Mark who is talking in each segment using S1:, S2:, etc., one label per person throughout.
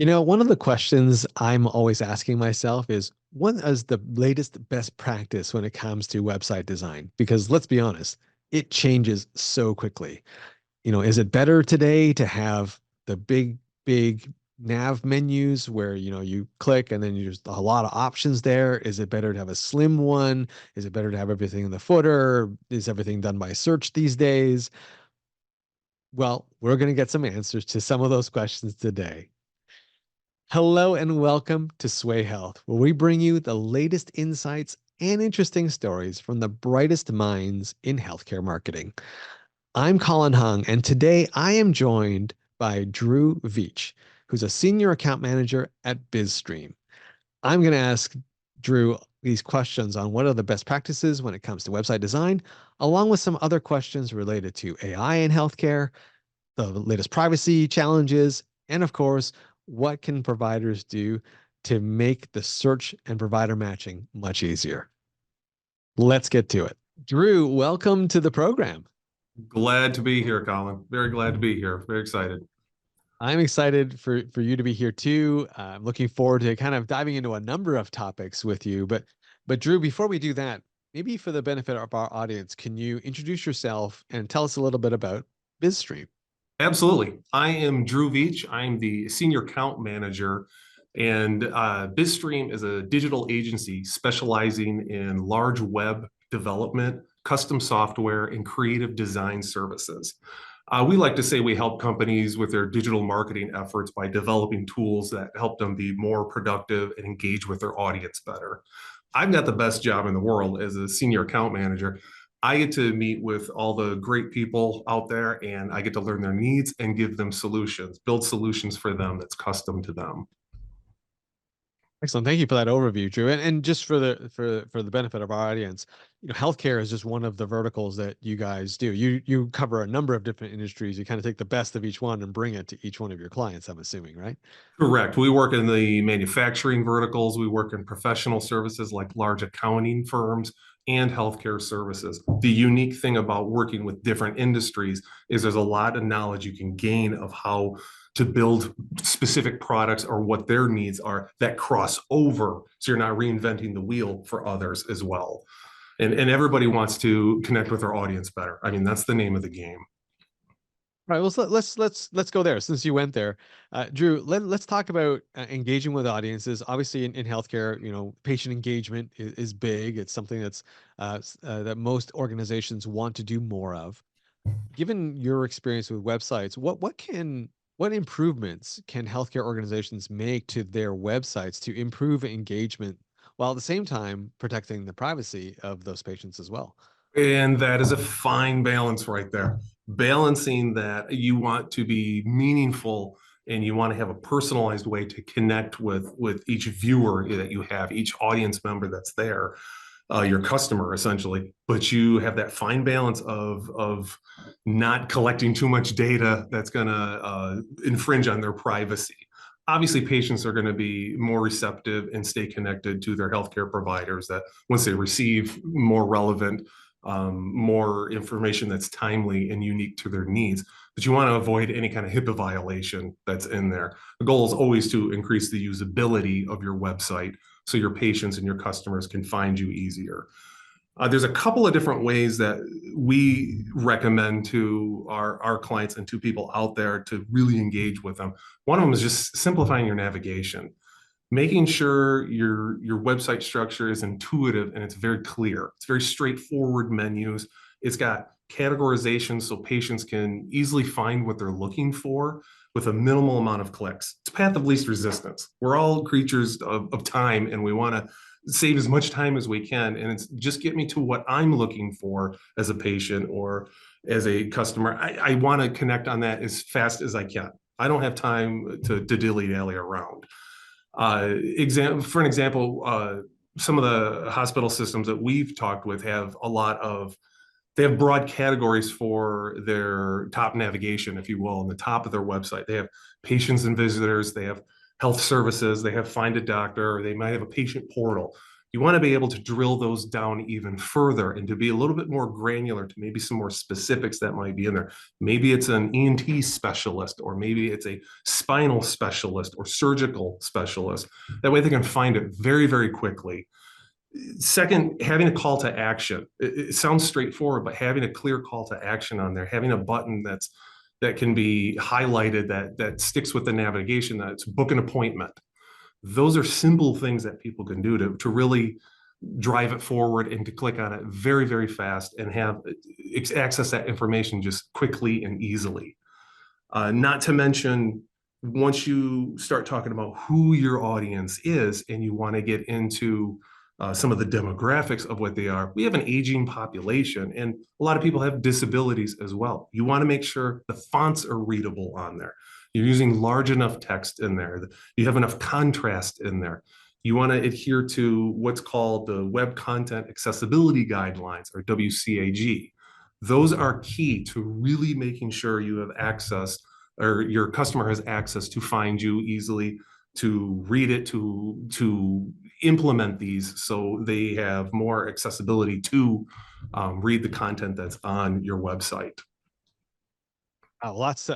S1: One of the questions I'm always asking myself is what is the latest best practice when it comes to website design? Because let's be honest, it changes so quickly. Is it better today to have the big nav menus where, you click and then there's a lot of options there? Is it better to have a slim one? Is it better to have everything in the footer? Is everything done by search these days? Well, we're going to get some answers to some of those questions today. Hello and welcome to Sway Health, where we bring you the latest insights and interesting stories from the brightest minds in healthcare marketing. I'm Colin Hung, and today I am joined by Drew Veach, who's a senior account manager at BizStream. I'm going to ask Drew these questions on what are the best practices when it comes to website design, along with some other questions related to AI in healthcare, the latest privacy challenges, and of course, what can providers do to make the search and provider matching much easier? Let's get to it. Drew, welcome to the program.
S2: Glad to be here, Colin. Very glad to be here. Very excited.
S1: I'm excited for you to be here too. I'm looking forward to kind of diving into a number of topics with you. But Drew, before we do that, maybe for the benefit of our audience, can you introduce yourself and tell us a little bit about BizStream?
S2: Absolutely. I am Drew Veach. I'm the senior account manager, and BizStream is a digital agency specializing in large web development, custom software, and creative design services. We like to say we help companies with their digital marketing efforts by developing tools that help them be more productive and engage with their audience better. I've got the best job in the world as a senior account manager. I get to meet with all the great people out there, and I get to learn their needs and give them solutions, build solutions for them that's custom to them.
S1: Excellent. Thank you for that overview, Drew. And just for the benefit of our audience, healthcare is just one of the verticals that you guys do. You cover a number of different industries. You kind of take the best of each one and bring it to each one of your clients, I'm assuming, right?
S2: Correct. We work in the manufacturing verticals. We work in professional services like large accounting firms and healthcare services. The unique thing about working with different industries is there's a lot of knowledge you can gain of how to build specific products or what their needs are that cross over. So you're not reinventing the wheel for others as well. And everybody wants to connect with their audience better. I mean, that's the name of the game.
S1: All right. Well, so let's go there. Since you went there, Drew, let's talk about engaging with audiences. Obviously, in healthcare, patient engagement is big. It's something that's that most organizations want to do more of. Given your experience with websites, what improvements can healthcare organizations make to their websites to improve engagement while at the same time protecting the privacy of those patients as well?
S2: And that is a fine balance right there. Balancing that you want to be meaningful and you want to have a personalized way to connect with each viewer that you have, each audience member that's there, your customer essentially. But you have that fine balance of not collecting too much data that's going to infringe on their privacy. Obviously, patients are going to be more receptive and stay connected to their healthcare providers that once they receive more relevant more information that's timely and unique to their needs. But you want to avoid any kind of HIPAA violation that's in there. The goal is always to increase the usability of your website so your patients and your customers can find you easier. There's a couple of different ways that we recommend to our clients and to people out there to really engage with them. One of them is just simplifying your navigation, making sure your website structure is intuitive and it's very clear. It's very straightforward menus. It's got categorization so patients can easily find what they're looking for with a minimal amount of clicks. It's path of least resistance. We're all creatures of time, and we want to save as much time as we can. And it's just get me to what I'm looking for as a patient or as a customer. I want to connect on that as fast as I can. I don't have time to dilly-dally around. For an example, some of the hospital systems that we've talked with have they have broad categories for their top navigation, if you will, on the top of their website. They have patients and visitors, they have health services, they have find a doctor, or they might have a patient portal. You want to be able to drill those down even further and to be a little bit more granular to maybe some more specifics that might be in there. Maybe it's an ENT specialist, or maybe it's a spinal specialist or surgical specialist. That way they can find it very, very quickly. Second, having a call to action. It sounds straightforward, but having a clear call to action on there, having a button that can be highlighted, that sticks with the navigation, that's book an appointment. Those are simple things that people can do to really drive it forward and to click on it very, very fast and have access that information just quickly and easily. Not to mention, once you start talking about who your audience is and you want to get into some of the demographics of what they are, we have an aging population and a lot of people have disabilities as well. You want to make sure the fonts are readable on there. You're using large enough text in there. You have enough contrast in there. You want to adhere to what's called the Web Content Accessibility Guidelines, or WCAG. Those are key to really making sure you have access, or your customer has access to find you easily, to read it, to implement these so they have more accessibility to read the content that's on your website.
S1: Lots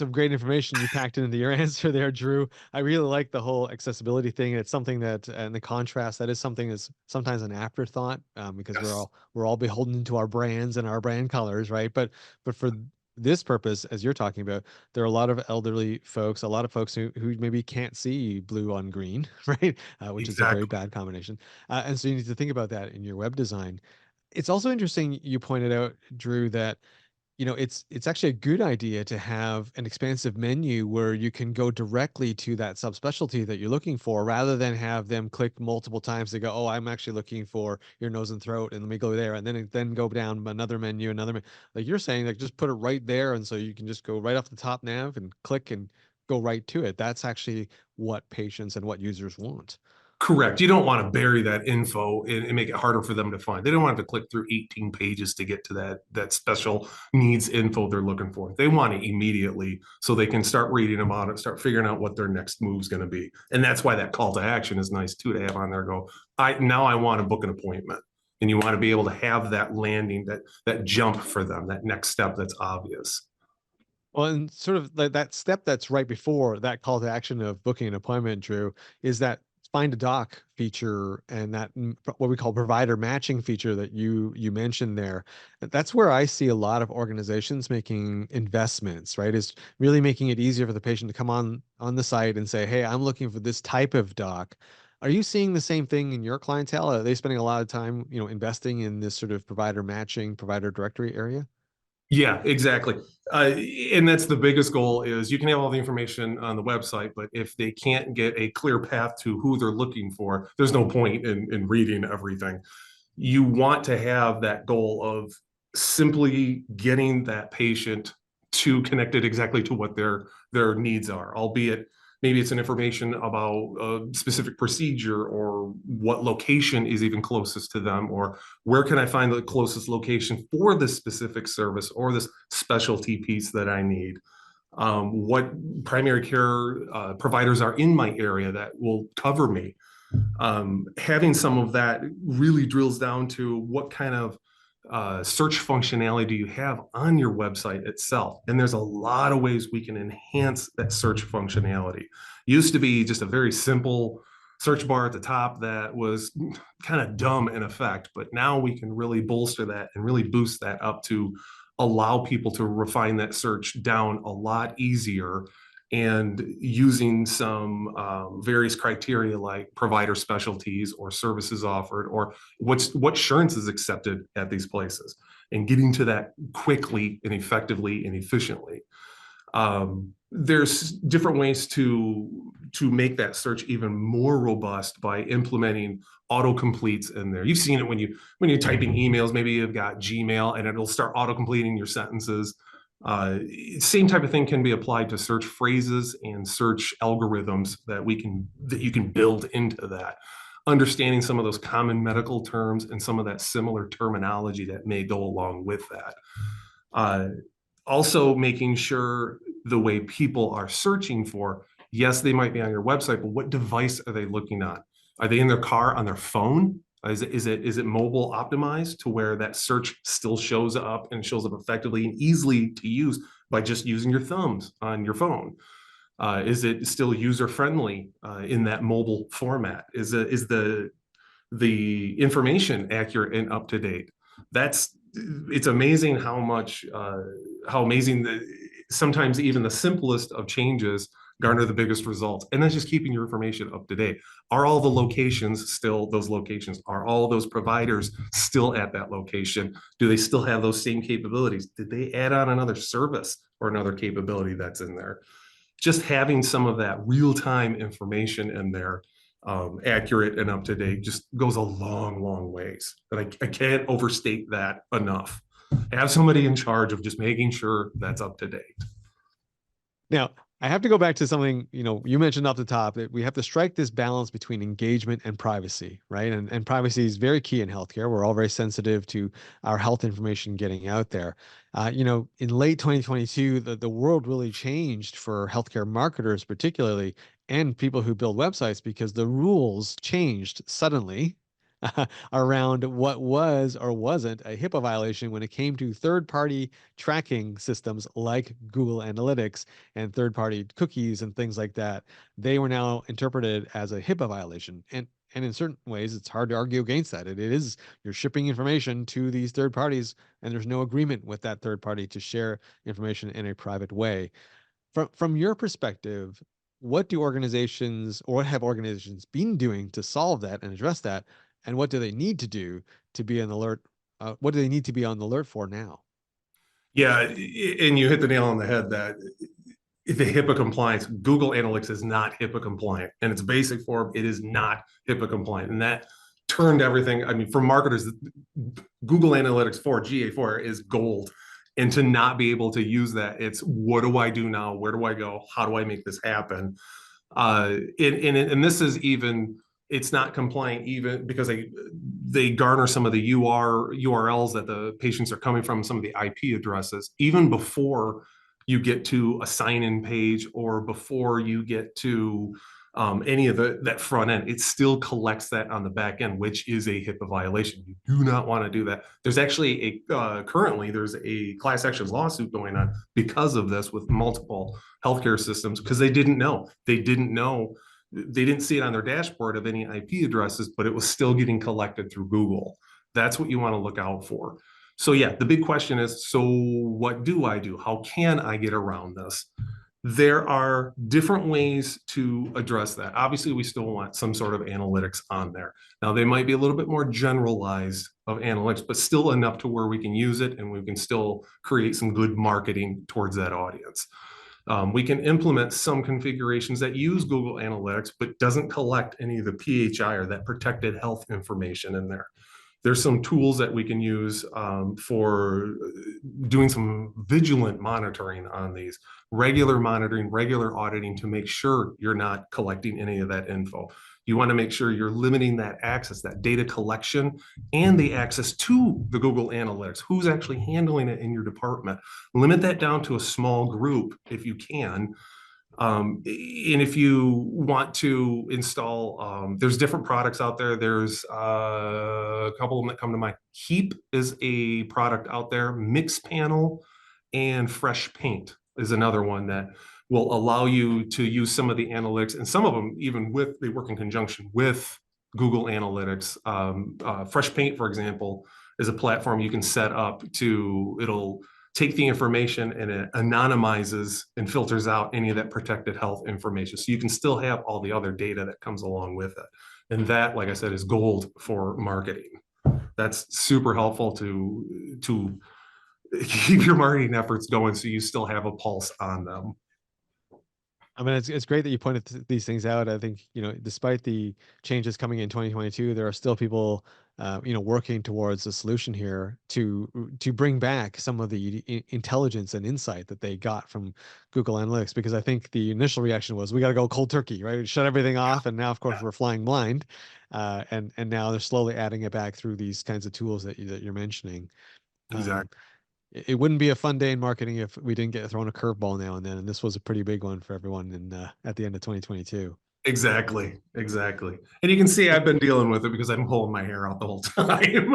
S1: of great information you packed into your answer there, Drew. I really like the whole accessibility thing. It's something that, and the contrast, that is something that's sometimes an afterthought, because
S2: Yes,
S1: we're all beholden to our brands and our brand colors, right? But for this purpose, as you're talking about, there are a lot of elderly folks, a lot of folks who maybe can't see blue on green, right? Which is a very
S2: exactly.
S1: bad combination. And so you need to think about that in your web design. It's also interesting you pointed out, Drew, that it's actually a good idea to have an expansive menu where you can go directly to that subspecialty that you're looking for, rather than have them click multiple times to go, oh, I'm actually looking for your nose and throat, and let me go there, and then go down another menu, like you're saying, like just put it right there, and so you can just go right off the top nav and click and go right to it. That's actually what patients and what users want.
S2: Correct. You don't want to bury that info and make it harder for them to find. They don't want to have to click through 18 pages to get to that special needs info they're looking for. They want it immediately so they can start reading about it, start figuring out what their next move is going to be. And that's why that call to action is nice too, to have on there. Go, I want to book an appointment. And you want to be able to have that landing, that jump for them, that next step that's obvious.
S1: Well, and sort of like that step that's right before that call to action of booking an appointment, Drew, is that find a doc feature, and that what we call provider matching feature that you mentioned there. That's where I see a lot of organizations making investments, right? Is really making it easier for the patient to come on the site and say, "Hey, I'm looking for this type of doc." Are you seeing the same thing in your clientele? Are they spending a lot of time, investing in this sort of provider matching, provider directory area?
S2: Yeah, exactly. Uh, and that's the biggest goal, is you can have all the information on the website, but if they can't get a clear path to who they're looking for, there's no point in reading everything. You want to have that goal of simply getting that patient to connected exactly to what their needs are, albeit maybe it's an information about a specific procedure, or what location is even closest to them, or where can I find the closest location for this specific service or this specialty piece that I need. What primary care providers are in my area that will cover me. Having some of that really drills down to what kind of search functionality do you have on your website itself. And there's a lot of ways we can enhance that search functionality. Used to be just a very simple search bar at the top that was kind of dumb in effect, but now we can really bolster that and really boost that up to allow people to refine that search down a lot easier, and using some various criteria like provider specialties or services offered, or what insurance is accepted at these places, and getting to that quickly and effectively and efficiently. There's different ways to make that search even more robust by implementing autocompletes in there. You've seen it when you're typing emails. Maybe you've got Gmail and it'll start autocompleting your sentences. Uh, Same type of thing can be applied to search phrases and search algorithms that you can build into that. Understanding some of those common medical terms and some of that similar terminology that may go along with that. Uh, Also making sure the way people are searching for, yes, they might be on your website, but what device are they looking on? Are they in their car on their phone? Is it mobile optimized to where that search still shows up and shows up effectively and easily to use by just using your thumbs on your phone? Is it still user friendly in that mobile format? Is the information accurate and up to date? That's It's amazing how amazing sometimes even the simplest of changes garner the biggest results. And that's just keeping your information up to date. Are all the locations still those locations? Are all those providers still at that location? Do they still have those same capabilities? Did they add on another service or another capability that's in there? Just having some of that real-time information in there, accurate and up to date, just goes a long, long ways. And I can't overstate that enough. Have somebody in charge of just making sure that's up to date.
S1: Now, I have to go back to something, you mentioned off the top that we have to strike this balance between engagement and privacy, right? And privacy is very key in healthcare. We're all very sensitive to our health information getting out there. In late 2022, the world really changed for healthcare marketers, particularly, and people who build websites because the rules changed suddenly around what was or wasn't a HIPAA violation when it came to third-party tracking systems like Google Analytics and third-party cookies and things like that. They were now interpreted as a HIPAA violation. And in certain ways, it's hard to argue against that. It is you're shipping information to these third parties, and there's no agreement with that third party to share information in a private way. From your perspective, what do organizations or what have organizations been doing to solve that and address that? And what do they need to do to be an alert? What do they need to be on the alert for now?
S2: Yeah, and you hit the nail on the head that the HIPAA compliance, Google Analytics is not HIPAA compliant. In its basic form, it is not HIPAA compliant. And that turned everything, I mean, for marketers, Google Analytics 4, GA4 is gold. And to not be able to use that, it's what do I do now? Where do I go? How do I make this happen? And this is even, it's not compliant even because they garner some of the URLs that the patients are coming from, some of the IP addresses, even before you get to a sign-in page or before you get to any of that front end. It still collects that on the back end, which is a HIPAA violation. You do not want to do that. There's actually currently there's a class action lawsuit going on because of this with multiple healthcare systems because they didn't know. They didn't see it on their dashboard of any IP addresses, but it was still getting collected through Google. That's what you want to look out for. So yeah, the big question is, so what do I do? How can I get around this? There are different ways to address that. Obviously, we still want some sort of analytics on there. Now, they might be a little bit more generalized of analytics, but still enough to where we can use it and we can still create some good marketing towards that audience. We can implement some configurations that use Google Analytics, but doesn't collect any of the PHI or that protected health information in there. There's some tools that we can use for doing some vigilant monitoring on these, regular monitoring, regular auditing to make sure you're not collecting any of that info. You want to make sure you're limiting that access, that data collection, and the access to the Google Analytics. Who's actually handling it in your department? Limit that down to a small group if you can. And if you want to install, there's different products out there. There's a couple of them that come to mind. Heap is a product out there. Mixpanel and Fresh Paint is another one that will allow you to use some of the analytics, and some of them even they work in conjunction with Google Analytics. Fresh Paint, for example, is a platform you can set up it'll take the information and it anonymizes and filters out any of that protected health information. So you can still have all the other data that comes along with it. And that, like I said, is gold for marketing. That's super helpful to keep your marketing efforts going so you still have a pulse on them.
S1: I mean, it's great that you pointed these things out. I think, despite the changes coming in 2022, there are still people, working towards a solution here to bring back some of the intelligence and insight that they got from Google Analytics. Because I think the initial reaction was, we got to go cold turkey, right? Shut everything off, and now, of course,
S2: Yeah,
S1: we're flying blind. And now they're slowly adding it back through these kinds of tools that you're mentioning. Um,
S2: exactly.
S1: it wouldn't be a fun day in marketing if we didn't get thrown a curveball now and then, and this was a pretty big one for everyone at the end of 2022.
S2: Exactly, exactly. And you can see I've been dealing with it because I'm pulling my hair out the whole time.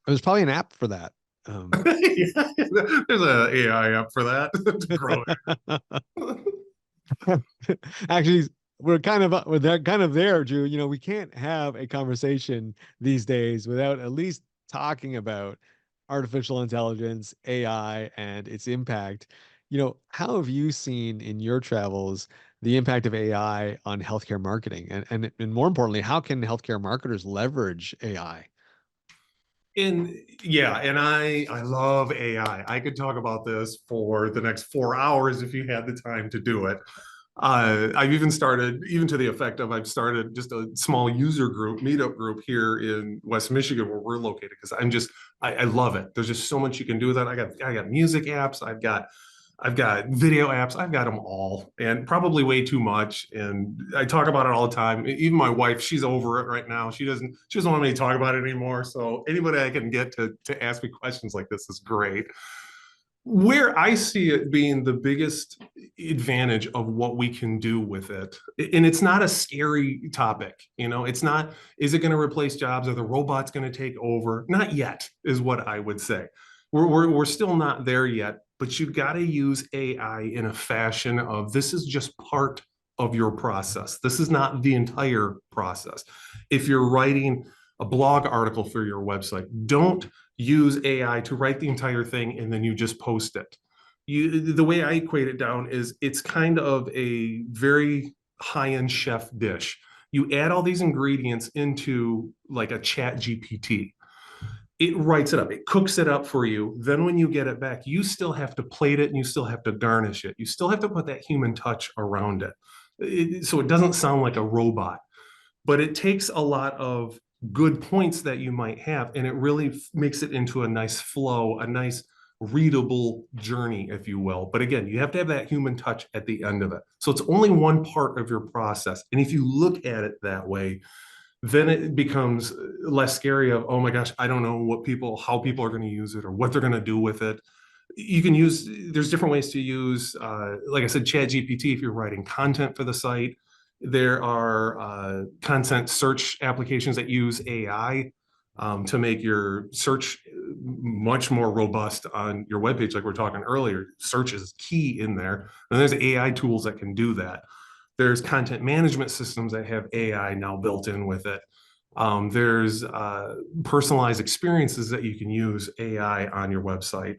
S1: There's probably an app for that.
S2: Yeah, there's a AI app for that to grow it.
S1: Actually, we're kind of there, Drew. You know, we can't have a conversation these days without at least talking about artificial intelligence, AI, and its impact. You know, how have you seen in your travels the impact of AI on healthcare marketing? And more importantly, how can healthcare marketers leverage AI?
S2: And yeah, and I love AI. I could talk about this for the next 4 hours if you had the time to do it. I've even started, even to the effect of I've started just a small user group, meetup group here in West Michigan where we're located because I love it. There's just so much you can do with that. I got music apps, I've got video apps, I've got them all, and probably way too much. And I talk about it all the time. Even my wife, she's over it right now. She doesn't want me to talk about it anymore. So anybody I can get to ask me questions like this is great. Where I see it being the biggest advantage of what we can do with it, and it's not a scary topic, it's not, is it going to replace jobs? Are the robots going to take over? Not yet, is what I would say. We're still not there yet, but you've got to use AI in a fashion of this is just part of your process. This is not the entire process. If you're writing a blog article for your website, don't use AI to write the entire thing and then you just post it. The way I equate it down is it's kind of a very high-end chef dish. You add all these ingredients into like a chat GPT. It writes it up, it cooks it up for you. Then when you get it back, you still have to plate it and you still have to garnish it. You still have to put that human touch around so it doesn't sound like a robot, but it takes a lot of good points that you might have and it really makes it into a nice flow, a nice readable journey, if you will. But again, you have to have that human touch at the end of it. So it's only one part of your process. And if you look at it that way, then it becomes less scary of, oh my gosh, I don't know how people are going to use it or what they're going to do with it. You can use, there's different ways to use, like I said, chat gpt if you're writing content for the site. There are content search applications that use AI to make your search much more robust on your webpage. Like we are talking earlier, search is key in there, and there's AI tools that can do that. There's content management systems that have AI now built in with it. There's personalized experiences that you can use AI on your website.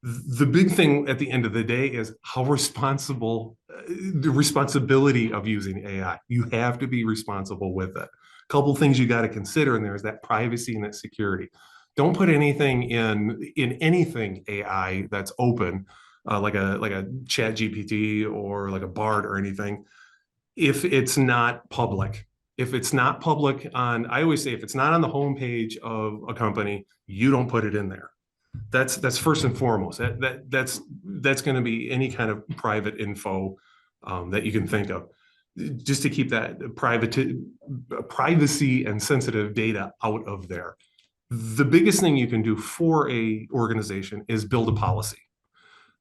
S2: The big thing at the end of the day is how responsible, the responsibility of using AI. You have to be responsible with it. A couple things you got to consider in there is that privacy and that security. Don't put anything in anything AI that's open, like a Chat GPT or like a Bard or anything, if it's not public. If it's not public on, I always say, if it's not on the homepage of a company, you don't put it in there. That's first and foremost. That's going to be any kind of private info that you can think of, just to keep that privacy and sensitive data out of there. The biggest thing you can do for a organization is build a policy.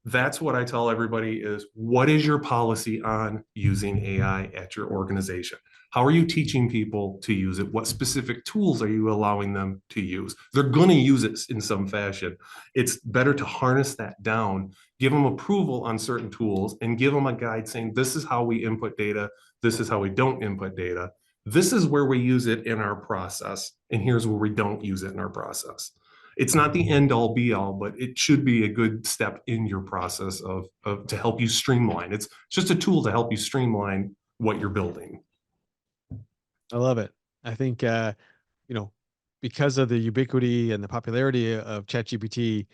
S2: That's what I tell everybody is, what is your policy on using AI at your organization? How are you teaching people to use it? What specific tools are you allowing them to use? They're going to use it in some fashion. It's better to harness that down, give them approval on certain tools, and give them a guide saying, this is how we input data. This is how we don't input data. This is where we use it in our process. And here's where we don't use it in our process. It's not the end all be all, but it should be a good step in your process of to help you streamline. It's just a tool to help you streamline what you're building.
S1: I love it. I think you know, because of the ubiquity and the popularity of ChatGPT,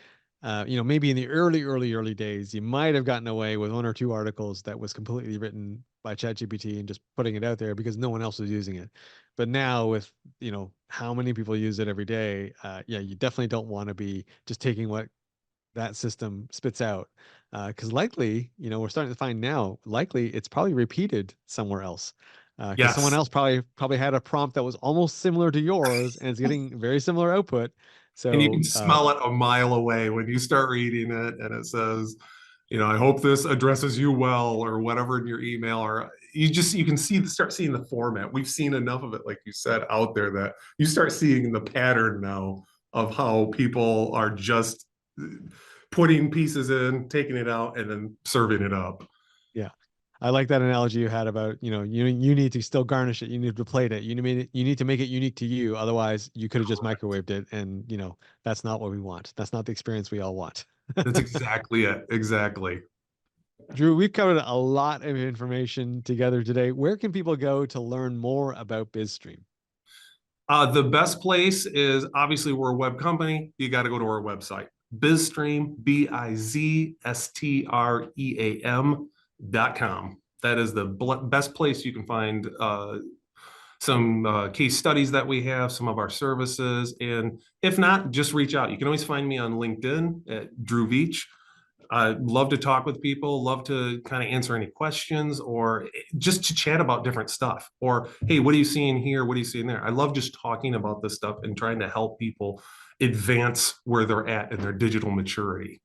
S1: you know, maybe in the early days, you might have gotten away with one or two articles that was completely written by ChatGPT and just putting it out there because no one else was using it. But now with, you know, how many people use it every day, yeah, you definitely don't want to be just taking what that system spits out. Because likely, you know, we're starting to find now, likely it's probably repeated somewhere else. Because someone
S2: Yes.
S1: else probably had a prompt that was almost similar to yours and it's getting very similar output.
S2: And you can
S1: So
S2: smell it a mile away when you start reading it and it says, I hope this addresses you well, or whatever in your email, or you can start seeing the format. We've seen enough of it, like you said, out there that you start seeing the pattern now of how people are just putting pieces in, taking it out, and then serving it up.
S1: Yeah. I like that analogy you had about, you need to still garnish it. You need to plate it. You need to make it unique to you. Otherwise, you could have just
S2: Correct.
S1: microwaved it. And, that's not what we want. That's not the experience we all want.
S2: That's exactly it. Exactly.
S1: Drew, we've covered a lot of information together today. Where can people go to learn more about BizStream?
S2: The best place is, obviously, we're a web company. You got to go to our website, BizStream, BizStream.com. That is the best place you can find some case studies that we have, some of our services. And if not, just reach out. You can always find me on LinkedIn at Drew Veach. I love to talk with people, love to kind of answer any questions, or just to chat about different stuff. Or, hey, what are you seeing here? What are you seeing there? I love just talking about this stuff and trying to help people advance where they're at in their digital maturity.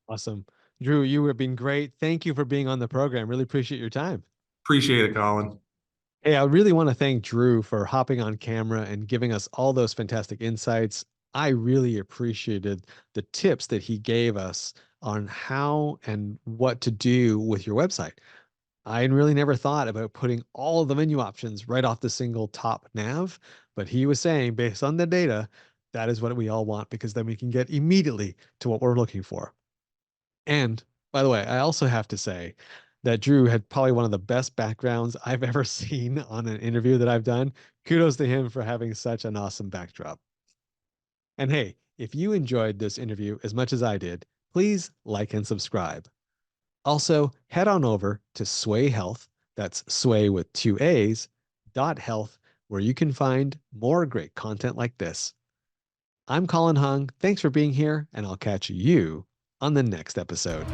S1: Awesome. Drew, you have been great. Thank you for being on the program. Really appreciate your time.
S2: Appreciate it, Colin.
S1: Hey, I really want to thank Drew for hopping on camera and giving us all those fantastic insights. I really appreciated the tips that he gave us on how and what to do with your website. I really never thought about putting all of the menu options right off the single top nav, but he was saying, based on the data, that is what we all want because then we can get immediately to what we're looking for. And by the way, I also have to say that Drew had probably one of the best backgrounds I've ever seen on an interview that I've done. Kudos to him for having such an awesome backdrop. And hey, if you enjoyed this interview as much as I did, please like and subscribe. Also, head on over to Sway Health, that's Sway with two A's, .health, where you can find more great content like this. I'm Colin Hung. Thanks for being here, and I'll catch you on the next episode.